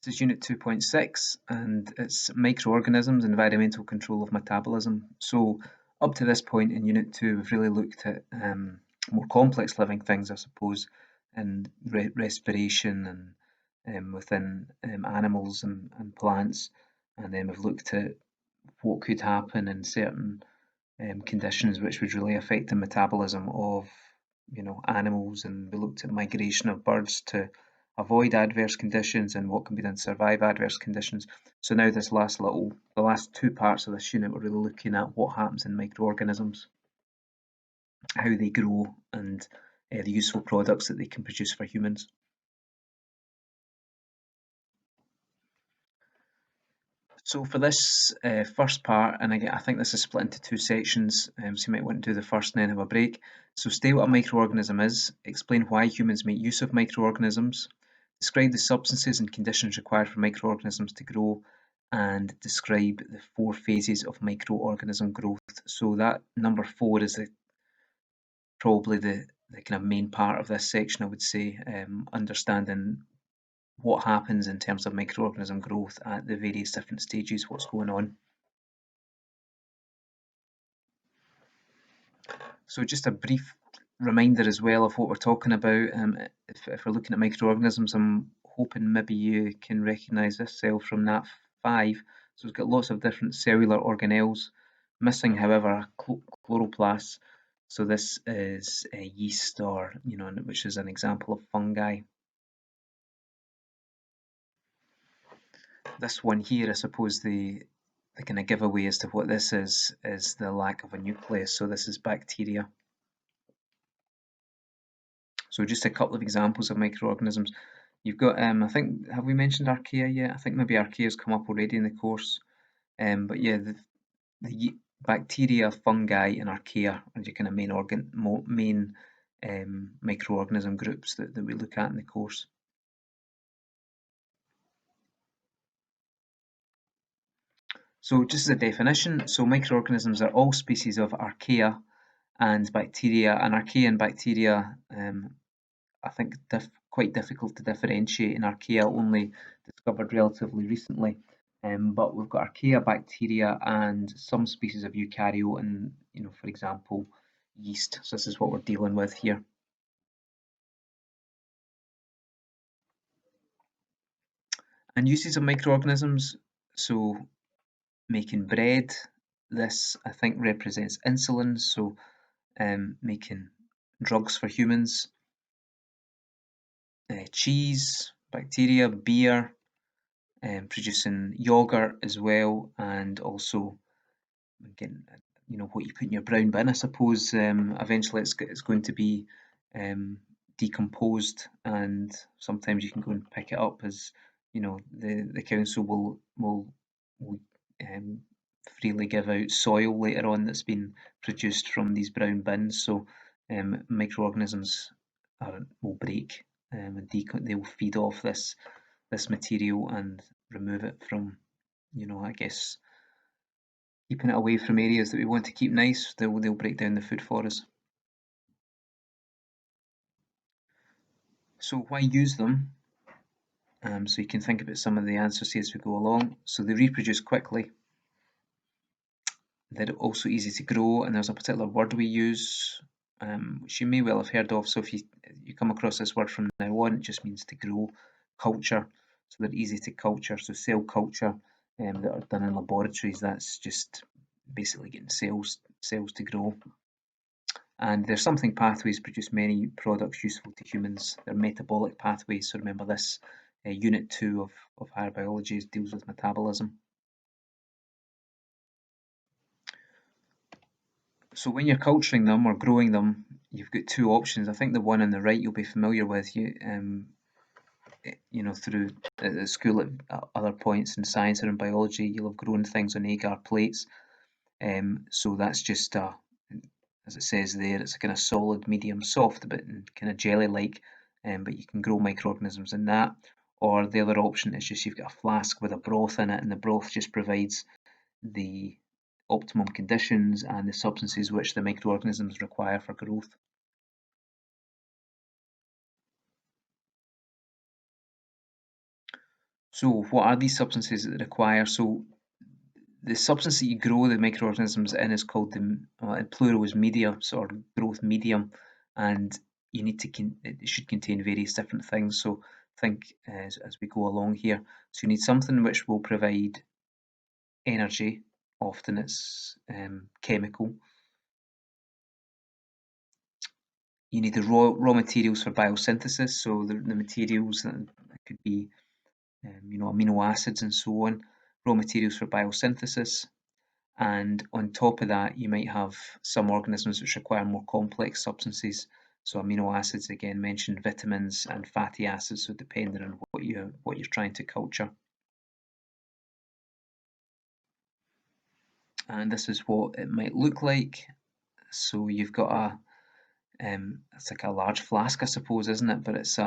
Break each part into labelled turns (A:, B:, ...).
A: This is Unit 2.6 and it's microorganisms and environmental control of metabolism. So up to this point in Unit 2 we've really looked at more complex living things, I suppose, and respiration and within animals and plants, and then we've looked at what could happen in certain conditions which would really affect the metabolism of animals, and we looked at migration of birds to avoid adverse conditions and what can be done to survive adverse conditions. So now the last two parts of this unit, we're really looking at what happens in microorganisms, how they grow, and the useful products that they can produce for humans. So for this first part, and again, I think this is split into two sections, so you might want to do the first and then have a break. So state what a microorganism is, explain why humans make use of microorganisms, describe the substances and conditions required for microorganisms to grow, and describe the four phases of microorganism growth. So that number 4 is probably the kind of main part of this section, I would say, understanding what happens in terms of microorganism growth at the various different stages, what's going on. So just a brief reminder as well of what we're talking about. If we're looking at microorganisms, I'm hoping maybe you can recognise this cell from that 5. So it's got lots of different cellular organelles, missing, however, a chloroplast. So this is a yeast, or which is an example of fungi. This one here, I suppose the kind of giveaway as to what this is the lack of a nucleus. So this is bacteria. So just a couple of examples of microorganisms. You've got, I think, have we mentioned archaea yet? I think maybe archaea has come up already in the course. But yeah, the bacteria, fungi, and archaea are your kind of main microorganism groups that we look at in the course. So just as a definition, so microorganisms are all species of archaea and bacteria, and archaea and bacteria, I think, quite difficult to differentiate, and archaea only discovered relatively recently. But we've got archaea, bacteria, and some species of eukaryote, and for example, yeast. So this is what we're dealing with here. And uses of microorganisms. So making bread. This, I think, represents insulin. So making drugs for humans. Cheese, bacteria, beer, producing yogurt as well, and also again, what you put in your brown bin, I suppose. Eventually it's going to be decomposed, and sometimes you can go and pick it up, as the council will freely give out soil later on that's been produced from these brown bins. So microorganisms will break, and they will feed off this material and remove it from, I guess, keeping it away from areas that we want to keep nice. They'll break down the food for us. So why use them? So you can think about some of the answers here as we go along. So they reproduce quickly. They're also easy to grow, and there's a particular word we use, which you may well have heard of. So if you come across this word from now on, it just means to grow. Culture. So they're easy to culture. So cell culture that are done in laboratories, that's just basically getting cells to grow. And their something pathways produce many products useful to humans. They're metabolic pathways. So remember this, Unit 2 of higher biology deals with metabolism. So when you're culturing them or growing them, you've got two options. I think the one on the right you'll be familiar with. Through at school at other points in science or in biology, you'll have grown things on agar plates. So that's just as it says there, it's a kind of solid, medium, soft, but kind of jelly-like. But you can grow microorganisms in that. Or the other option is just you've got a flask with a broth in it, and the broth just provides the optimum conditions and the substances which the microorganisms require for growth. So what are these substances that they require? So the substance that you grow the microorganisms in is called the, in plural is media, so or growth medium, and you need to it should contain various different things. So think as we go along here. So you need something which will provide energy. Often it's chemical. You need the raw materials for biosynthesis. So the materials that could be amino acids and so on. Raw materials for biosynthesis. And on top of that, you might have some organisms which require more complex substances. So amino acids, again, mentioned vitamins and fatty acids, so depending on what you're trying to culture. And this is what it might look like. So you've got it's like a large flask, I suppose, isn't it? But it's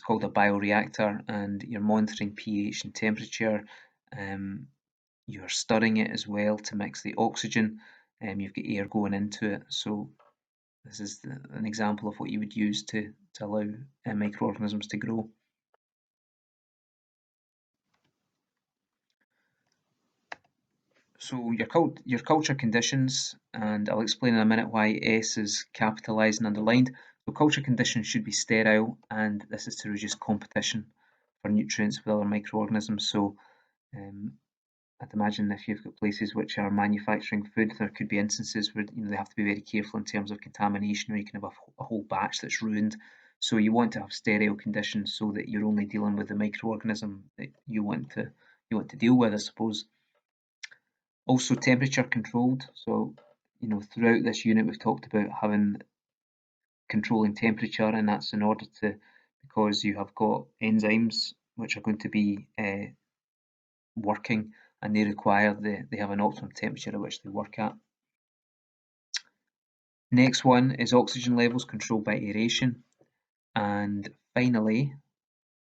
A: called a bioreactor, and you're monitoring pH and temperature. You're stirring it as well to mix the oxygen. You've got air going into it. So this is an example of what you would use to allow microorganisms to grow. So your culture conditions, and I'll explain in a minute why S is capitalised and underlined. So culture conditions should be sterile, and this is to reduce competition for nutrients with other microorganisms. So um, I'd imagine if you've got places which are manufacturing food, there could be instances where they have to be very careful in terms of contamination, or you can have a whole batch that's ruined. So you want to have sterile conditions so that you're only dealing with the microorganism that you want to deal with, I suppose. Also temperature controlled. So throughout this unit we've talked about having controlling temperature, and that's in order to because you have got enzymes which are going to be working, and they have an optimum temperature at which they work at. Next one is oxygen levels controlled by aeration, and finally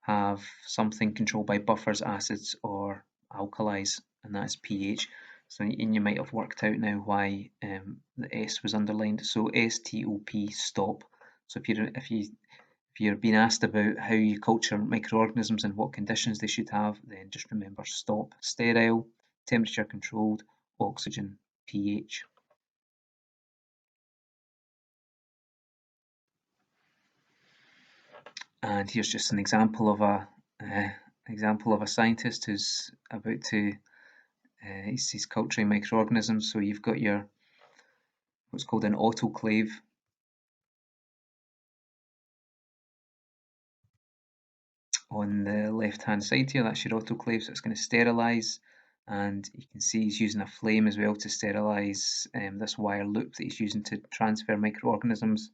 A: have something controlled by buffers, acids or alkalis, and that's pH. So and you might have worked out now why the S was underlined. So STOP, stop. So if you're being asked about how you culture microorganisms and what conditions they should have, then just remember stop. Sterile, temperature controlled, oxygen, pH. And here's just an example of a scientist who's about to he's culturing microorganisms. So you've got your what's called an autoclave. On the left hand side here, that's your autoclave, so it's going to sterilise, and you can see he's using a flame as well to sterilise this wire loop that he's using to transfer microorganisms.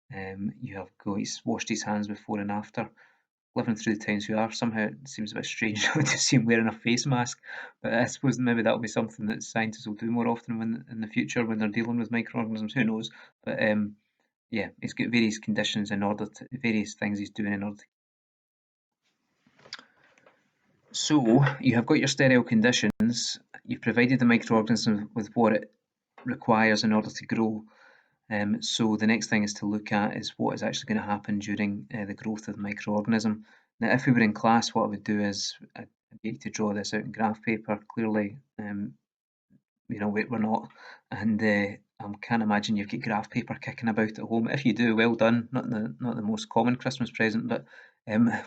A: He's washed his hands before and after. Living through the times we are, somehow it seems a bit strange to see him wearing a face mask, but I suppose maybe that'll be something that scientists will do more often in the future when they're dealing with microorganisms. Who knows? But yeah, he's got various conditions various things he's doing in order to. So you have got your sterile conditions, you've provided the microorganism with what it requires in order to grow. So the next thing is to look at is what is actually going to happen during the growth of the microorganism. Now, if we were in class, what I would do is I'd get you to draw this out in graph paper. Clearly, we're not, and I can't imagine you've got graph paper kicking about at home. If you do, well done. Not the most common Christmas present, but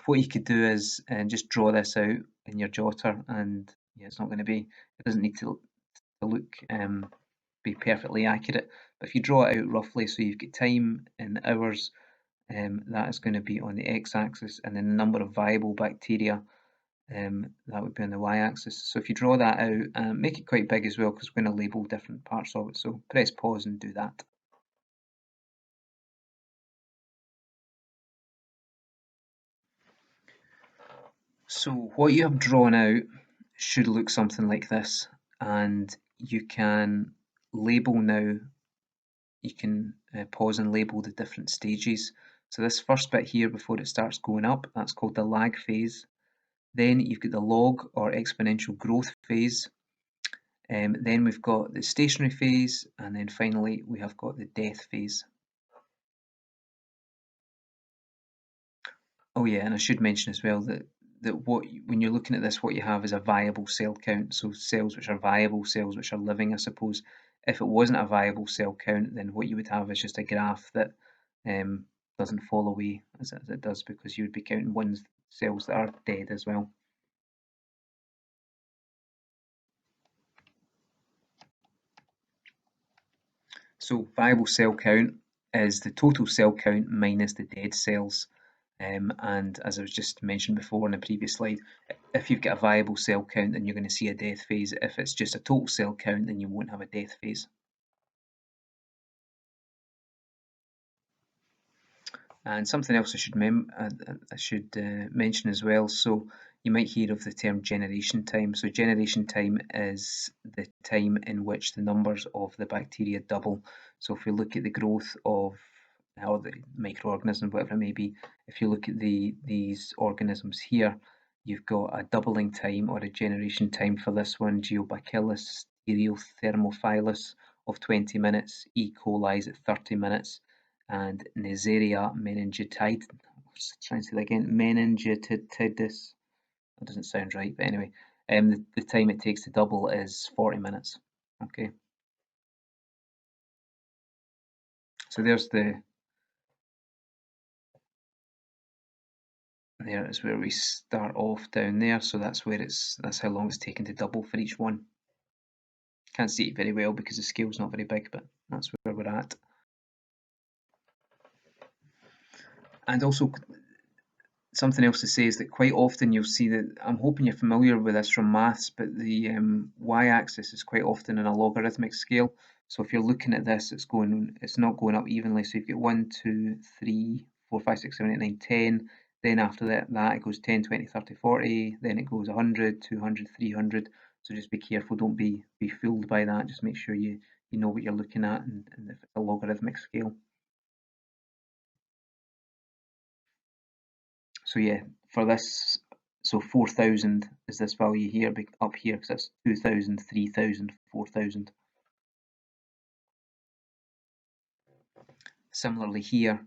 A: what you could do is just draw this out in your jotter, and yeah, it's not going to be. It doesn't need to look be perfectly accurate, but if you draw it out roughly, so you've got time in hours, that is going to be on the x-axis, and then the number of viable bacteria. That would be on the y-axis. So if you draw that out, make it quite big as well, because we're going to label different parts of it. So press pause and do that. So what you have drawn out should look something like this, and you can label now. You can pause and label the different stages. So this first bit here before it starts going up, that's called the lag phase. Then you've got the log or exponential growth phase. Then we've got the stationary phase, and then finally we have got the death phase. Oh yeah, and I should mention as well that that when you're looking at this, what you have is a viable cell count. So cells which are viable, cells which are living, I suppose. If it wasn't a viable cell count, then what you would have is just a graph that um, doesn't fall away as it does, because you would be counting ones cells that are dead as well. So viable cell count is the total cell count minus the dead cells. And as I was just mentioned before in the previous slide, if you've got a viable cell count, then you're going to see a death phase. If it's just a total cell count, then you won't have a death phase. And something else I should mention as well. So you might hear of the term generation time. So generation time is the time in which the numbers of the bacteria double. So if we look at the growth of or the microorganism, whatever it may be, if you look at these organisms here, you've got a doubling time or a generation time for this one, Geobacillus stereothermophilus, of 20 minutes, E. coli is at 30 minutes, and Neisseria meningitidis, trying to say that again, meningitidis, that doesn't sound right, but anyway, the time it takes to double is 40 minutes. Okay, so there is where we start off down there. So that's how long it's taken to double for each one. Can't see it very well because the scale's not very big, but that's where we're at. And also, something else to say is that quite often you'll see that, I'm hoping you're familiar with this from maths, but the y-axis is quite often in a logarithmic scale. So if you're looking at this, it's not going up evenly. So you've got 1, 2, 3, 4, 5, 6, 7, 8, 9, 10. Then after that it goes 10, 20, 30, 40. Then it goes 100, 200, 300. So just be careful. Don't be fooled by that. Just make sure you know what you're looking at, and if it's a logarithmic scale. So yeah, for this, so 4,000 is this value here, up here, because that's 2,000, 3,000, 4,000. Similarly here,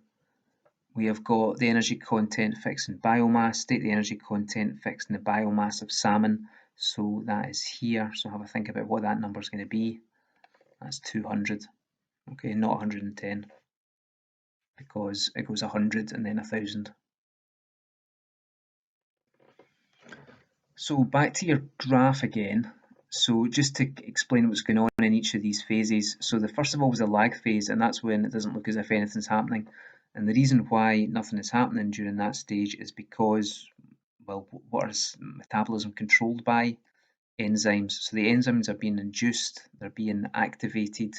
A: we have got the energy content fixed in biomass, state the energy content fixed in the biomass of salmon. So that is here. So have a think about what that number is going to be. That's 200. Okay, not 110, because it goes 100 and then 1,000. So back to your graph again. So just to explain what's going on in each of these phases. So the first of all was the lag phase, and that's when it doesn't look as if anything's happening. And the reason why nothing is happening during that stage is because, well, what is metabolism controlled by? Enzymes. So the enzymes are being induced, they're being activated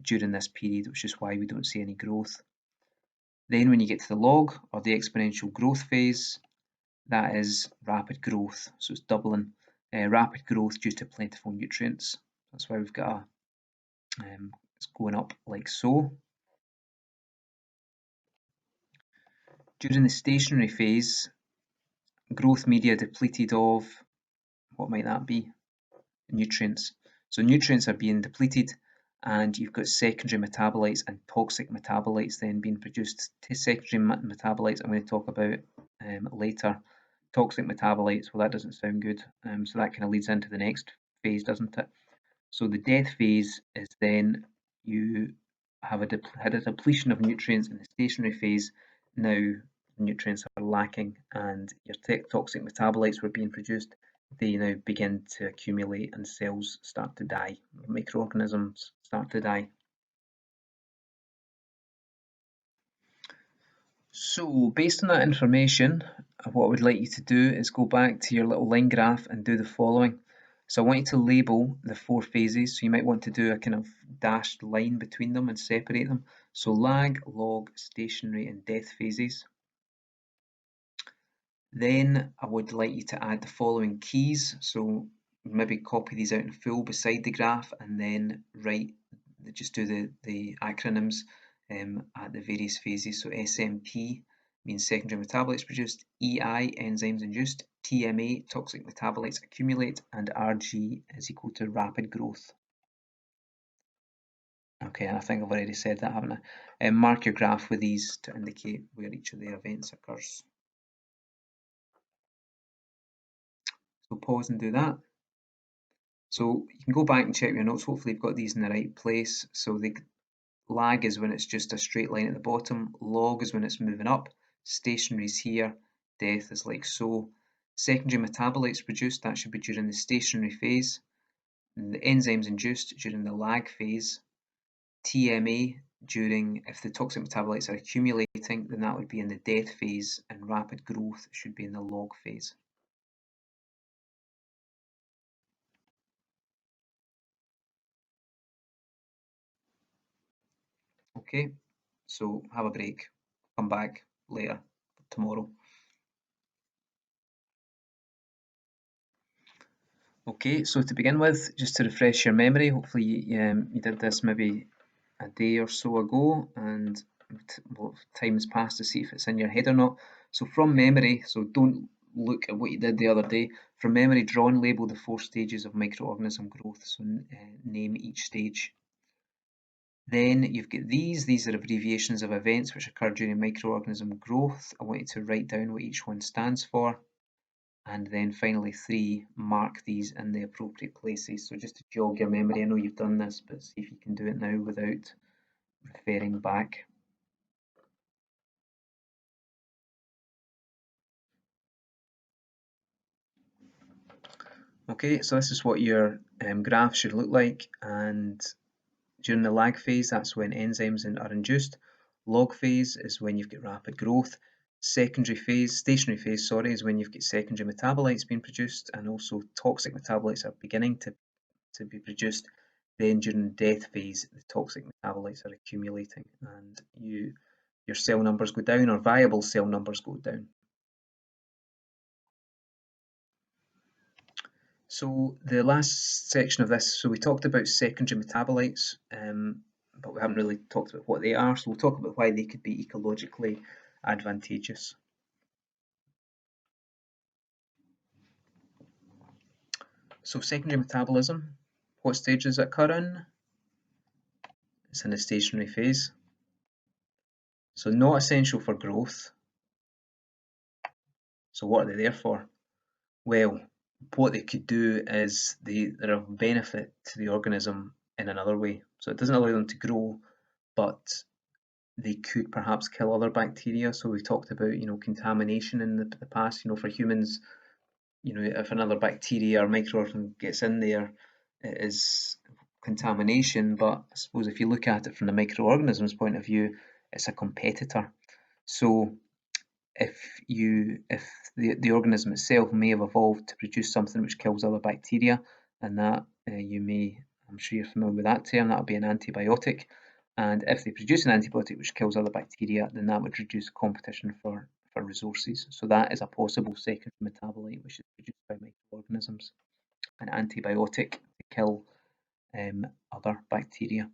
A: during this period, which is why we don't see any growth. Then when you get to the log, or the exponential growth phase, that is rapid growth, so it's doubling. Rapid growth due to plentiful nutrients. That's why we've got it's going up like so. During the stationary phase, growth media depleted of, what might that be? Nutrients. So nutrients are being depleted, and you've got secondary metabolites and toxic metabolites then being produced. Secondary metabolites I'm going to talk about later. Toxic metabolites, well, that doesn't sound good. So that kind of leads into the next phase, doesn't it? So the death phase is then you have had a depletion of nutrients in the stationary phase. Now nutrients are lacking, and your toxic metabolites were being produced. They now begin to accumulate, and cells start to die. Microorganisms start to die. So based on that information, what I would like you to do is go back to your little line graph and do the following. So I want you to label the 4 phases. So you might want to do a kind of dashed line between them and separate them. So lag, log, stationary and death phases. Then I would like you to add the following keys. So maybe copy these out in full beside the graph, and then just do the acronyms at the various phases. So SMP means secondary metabolites produced, EI, enzymes induced, TMA, toxic metabolites accumulate, and RG is equal to rapid growth. Okay, and I think I've already said that, haven't I? Mark your graph with these to indicate where each of the events occurs. So pause and do that. So you can go back and check your notes. Hopefully you've got these in the right place. So the lag is when it's just a straight line at the bottom. Log is when it's moving up. Stationary is here. Death is like so. Secondary metabolites produced, that should be during the stationary phase. And the enzymes induced during the lag phase. TMA during, if the toxic metabolites are accumulating, then that would be in the death phase, and rapid growth should be in the log phase. Okay, so have a break. Come back later, tomorrow. Okay, so to begin with, just to refresh your memory, hopefully you did this maybe a day or so ago, and well, time has passed to see if it's in your head or not. So from memory, so don't look at what you did the other day. From memory, draw and label the 4 stages of microorganism growth. So name each stage. Then you've got these are abbreviations of events which occur during microorganism growth. I want you to write down what each one stands for. And then finally 3, mark these in the appropriate places. So just to jog your memory, I know you've done this, but see if you can do it now without referring back. Okay, so this is what your graph should look like, and during the lag phase, that's when enzymes are induced. Log phase is when you've got rapid growth. Stationary phase, sorry, is when you've got secondary metabolites being produced, and also toxic metabolites are beginning to be produced. Then during the death phase, the toxic metabolites are accumulating, and your cell numbers go down, or viable cell numbers go down. So the last section of this, so we talked about secondary metabolites, but we haven't really talked about what they are. So we'll talk about why they could be ecologically advantageous. So secondary metabolism, what stage does it occur in? It's in the stationary phase. So not essential for growth. So what are they there for? Well, what they could do is they're of benefit to the organism in another way. So it doesn't allow them to grow, but they could perhaps kill other bacteria. So we talked about, contamination in the past. For humans, if another bacteria or microorganism gets in there, it is contamination. But I suppose if you look at it from the microorganism's point of view, it's a competitor. So if the organism itself may have evolved to produce something which kills other bacteria, and that I'm sure you're familiar with that term, that would be an antibiotic. And if they produce an antibiotic which kills other bacteria, then that would reduce competition for resources. So that is a possible second metabolite which is produced by microorganisms, an antibiotic to kill other bacteria.